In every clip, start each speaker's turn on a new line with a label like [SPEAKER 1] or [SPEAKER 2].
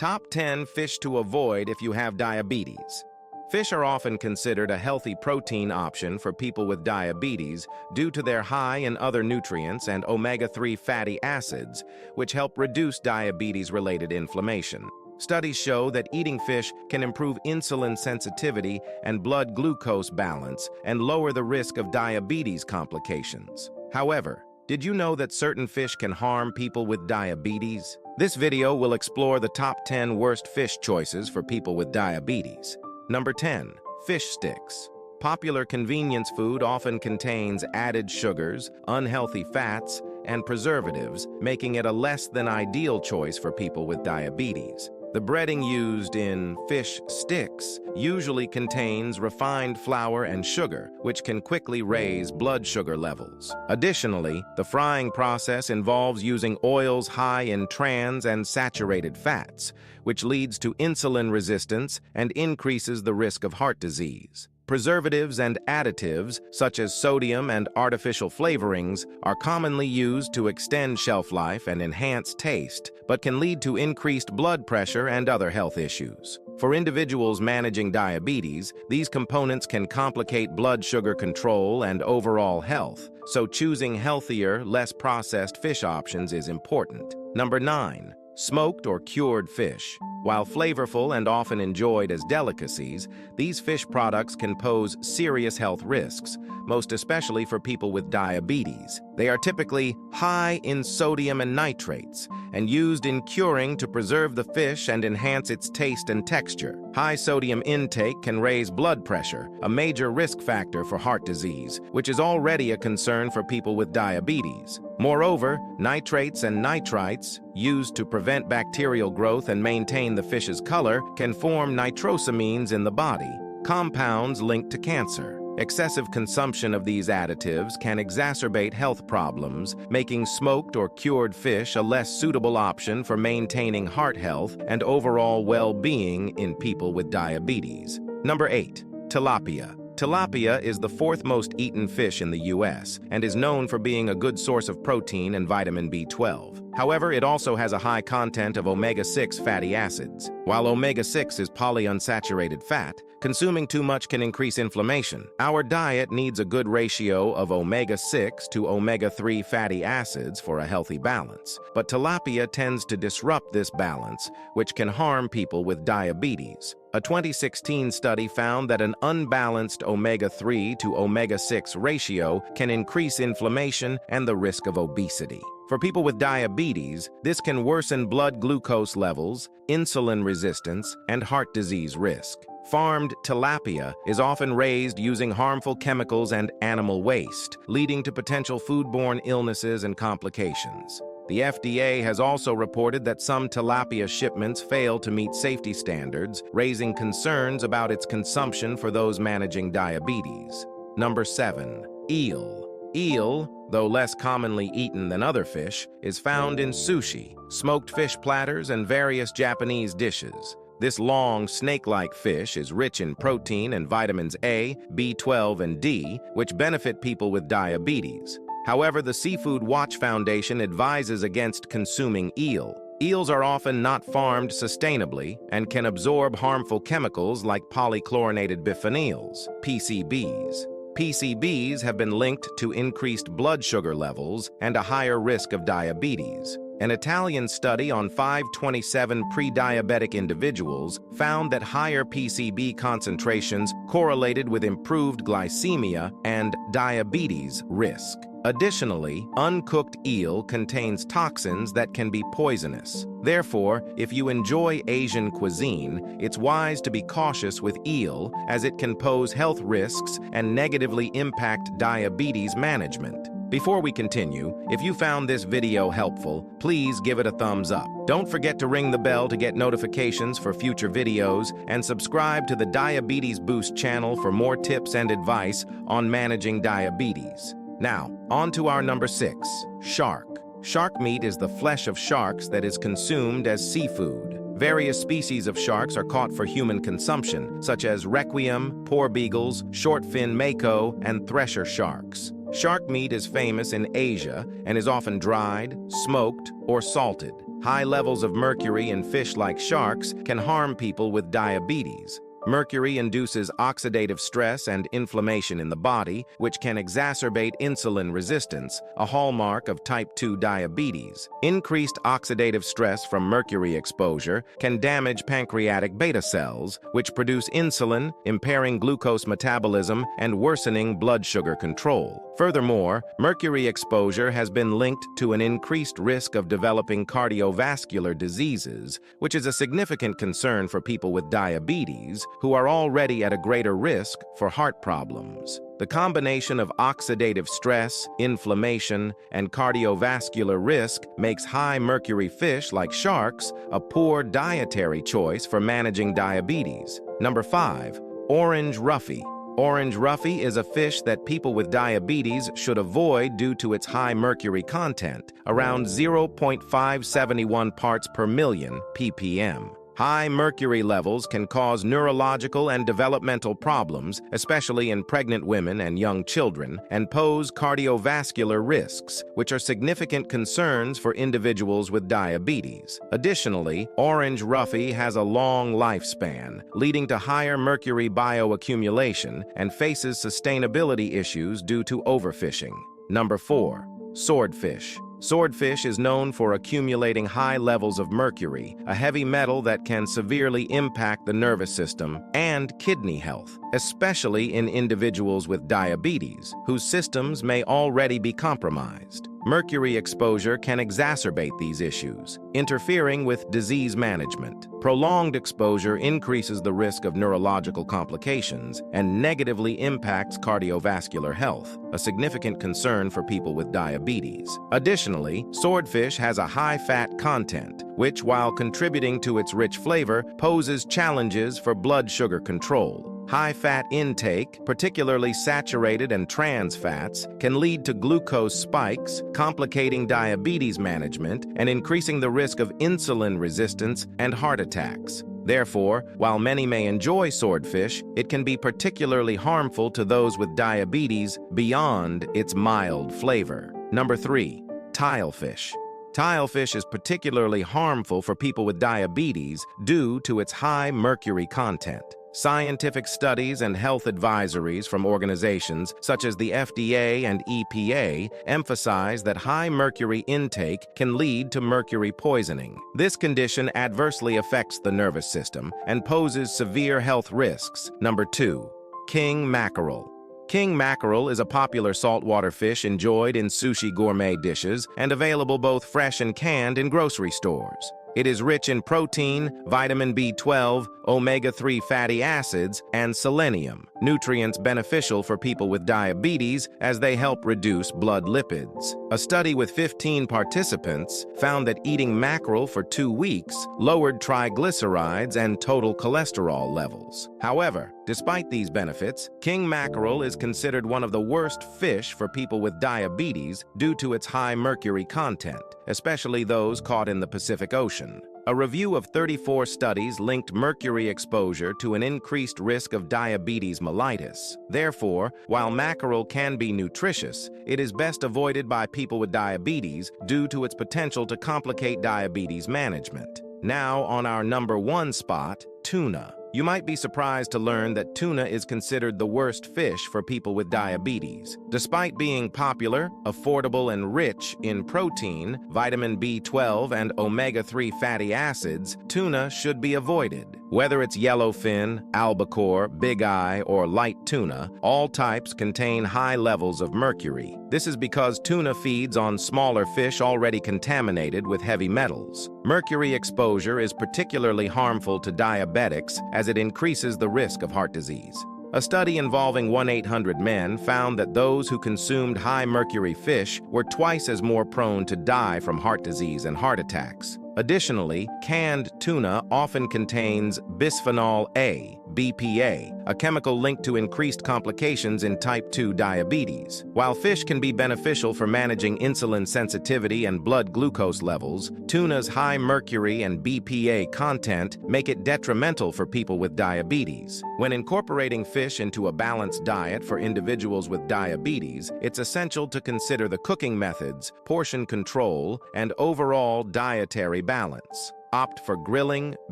[SPEAKER 1] Top 10 fish to avoid if you have diabetes. Fish are often considered a healthy protein option for people with diabetes due to their high in other nutrients and omega-3 fatty acids, which help reduce diabetes-related inflammation. Studies show that eating fish can improve insulin sensitivity and blood glucose balance and lower the risk of diabetes complications. However, did you know that certain fish can harm people with diabetes? This video will explore the top 10 worst fish choices for people with diabetes. Number 10. Fish sticks. Popular convenience food often contains added sugars, unhealthy fats, and preservatives, making it a less than ideal choice for people with diabetes. The breading used in fish sticks usually contains refined flour and sugar, which can quickly raise blood sugar levels. Additionally, the frying process involves using oils high in trans and saturated fats, which leads to insulin resistance and increases the risk of heart disease. Preservatives and additives, such as sodium and artificial flavorings, are commonly used to extend shelf life and enhance taste, but can lead to increased blood pressure and other health issues. For individuals managing diabetes, these components can complicate blood sugar control and overall health, so choosing healthier, less processed fish options is important. Number 9. Smoked or cured fish. While flavorful and often enjoyed as delicacies, these fish products can pose serious health risks, most especially for people with diabetes. They are typically high in sodium and nitrates and used in curing to preserve the fish and enhance its taste and texture. High sodium intake can raise blood pressure, a major risk factor for heart disease, which is already a concern for people with diabetes. Moreover, nitrates and nitrites, used to prevent bacterial growth and maintain the fish's color, can form nitrosamines in the body, compounds linked to cancer. Excessive consumption of these additives can exacerbate health problems, making smoked or cured fish a less suitable option for maintaining heart health and overall well-being in people with diabetes. Number 8. Tilapia. Tilapia is the fourth most eaten fish in the U.S. and is known for being a good source of protein and vitamin B12. However, it also has a high content of omega-6 fatty acids. While omega-6 is polyunsaturated fat, consuming too much can increase inflammation. Our diet needs a good ratio of omega-6 to omega-3 fatty acids for a healthy balance. But tilapia tends to disrupt this balance, which can harm people with diabetes. A 2016 study found that an unbalanced omega-3 to omega-6 ratio can increase inflammation and the risk of obesity. For people with diabetes, this can worsen blood glucose levels, insulin resistance, and heart disease risk. Farmed tilapia is often raised using harmful chemicals and animal waste, leading to potential foodborne illnesses and complications. The FDA has also reported that some tilapia shipments fail to meet safety standards, raising concerns about its consumption for those managing diabetes. Number 7. Eel. Eel, though less commonly eaten than other fish, is found in sushi, smoked fish platters, and various Japanese dishes. This long, snake-like fish is rich in protein and vitamins A, B12, and D, which benefit people with diabetes. However, the Seafood Watch Foundation advises against consuming eel. Eels are often not farmed sustainably and can absorb harmful chemicals like polychlorinated biphenyls, PCBs. PCBs have been linked to increased blood sugar levels and a higher risk of diabetes. An Italian study on 527 pre-diabetic individuals found that higher PCB concentrations correlated with improved glycemia and diabetes risk. Additionally, uncooked eel contains toxins that can be poisonous. Therefore, if you enjoy Asian cuisine, it's wise to be cautious with eel as it can pose health risks and negatively impact diabetes management. Before we continue, if you found this video helpful, please give it a thumbs up. Don't forget to ring the bell to get notifications for future videos and subscribe to the Diabetes Boost channel for more tips and advice on managing diabetes. Now, on to our number 6, shark. Shark meat is the flesh of sharks that is consumed as seafood. Various species of sharks are caught for human consumption, such as requiem, porbeagles, shortfin mako, and thresher sharks. Shark meat is famous in Asia and is often dried, smoked, or salted. High levels of mercury in fish like sharks can harm people with diabetes. Mercury induces oxidative stress and inflammation in the body, which can exacerbate insulin resistance, a hallmark of type 2 diabetes. Increased oxidative stress from mercury exposure can damage pancreatic beta cells, which produce insulin, impairing glucose metabolism and worsening blood sugar control. Furthermore, mercury exposure has been linked to an increased risk of developing cardiovascular diseases, which is a significant concern for people with diabetes, who are already at a greater risk for heart problems. The combination of oxidative stress, inflammation, and cardiovascular risk makes high mercury fish like sharks a poor dietary choice for managing diabetes. Number 5. Orange roughy. Orange roughy is a fish that people with diabetes should avoid due to its high mercury content, around 0.571 parts per million ppm. High mercury levels can cause neurological and developmental problems, especially in pregnant women and young children, and pose cardiovascular risks, which are significant concerns for individuals with diabetes. Additionally, orange roughy has a long lifespan, leading to higher mercury bioaccumulation and faces sustainability issues due to overfishing. Number 4. Swordfish. Swordfish is known for accumulating high levels of mercury, a heavy metal that can severely impact the nervous system and kidney health, especially in individuals with diabetes, whose systems may already be compromised. Mercury exposure can exacerbate these issues, interfering with disease management. Prolonged exposure increases the risk of neurological complications and negatively impacts cardiovascular health, a significant concern for people with diabetes. Additionally, swordfish has a high fat content, which, while contributing to its rich flavor, poses challenges for blood sugar control. High fat intake, particularly saturated and trans fats, can lead to glucose spikes, complicating diabetes management and increasing the risk of insulin resistance and heart attacks. Therefore, while many may enjoy swordfish, it can be particularly harmful to those with diabetes beyond its mild flavor. Number 3. Tilefish. Tilefish is particularly harmful for people with diabetes due to its high mercury content. Scientific studies and health advisories from organizations such as the FDA and EPA emphasize that high mercury intake can lead to mercury poisoning. This condition adversely affects the nervous system and poses severe health risks. Number 2. King mackerel. King mackerel is a popular saltwater fish enjoyed in sushi gourmet dishes and available both fresh and canned in grocery stores. It is rich in protein, vitamin B12, omega-3 fatty acids, and selenium, nutrients beneficial for people with diabetes as they help reduce blood lipids. A study with 15 participants found that eating mackerel for 2 weeks lowered triglycerides and total cholesterol levels. However, despite these benefits, king mackerel is considered one of the worst fish for people with diabetes due to its high mercury content, especially those caught in the Pacific Ocean. A review of 34 studies linked mercury exposure to an increased risk of diabetes mellitus. Therefore, while mackerel can be nutritious, it is best avoided by people with diabetes due to its potential to complicate diabetes management. Now, on our number 1 spot, tuna. You might be surprised to learn that tuna is considered the worst fish for people with diabetes. Despite being popular, affordable, and rich in protein, vitamin B12, and omega-3 fatty acids, tuna should be avoided. Whether it's yellowfin, albacore, big eye, or light tuna, all types contain high levels of mercury. This is because tuna feeds on smaller fish already contaminated with heavy metals. Mercury exposure is particularly harmful to diabetics as it increases the risk of heart disease. A study involving 1-800 men found that those who consumed high mercury fish were twice as more prone to die from heart disease and heart attacks. Additionally, canned tuna often contains bisphenol A, BPA, a chemical linked to increased complications in type 2 diabetes. While fish can be beneficial for managing insulin sensitivity and blood glucose levels, tuna's high mercury and BPA content make it detrimental for people with diabetes. When incorporating fish into a balanced diet for individuals with diabetes, it's essential to consider the cooking methods, portion control, and overall dietary balance. Opt for grilling,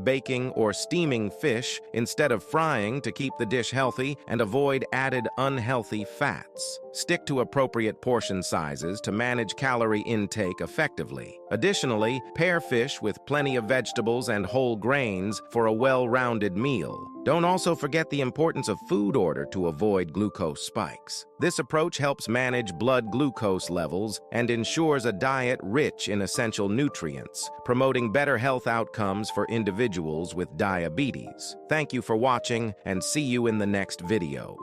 [SPEAKER 1] baking, or steaming fish instead of frying to keep the dish healthy and avoid added unhealthy fats. Stick to appropriate portion sizes to manage calorie intake effectively. Additionally, pair fish with plenty of vegetables and whole grains for a well-rounded meal. Don't also forget the importance of food order to avoid glucose spikes. This approach helps manage blood glucose levels and ensures a diet rich in essential nutrients, promoting better health outcomes for individuals with diabetes. Thank you for watching, and see you in the next video.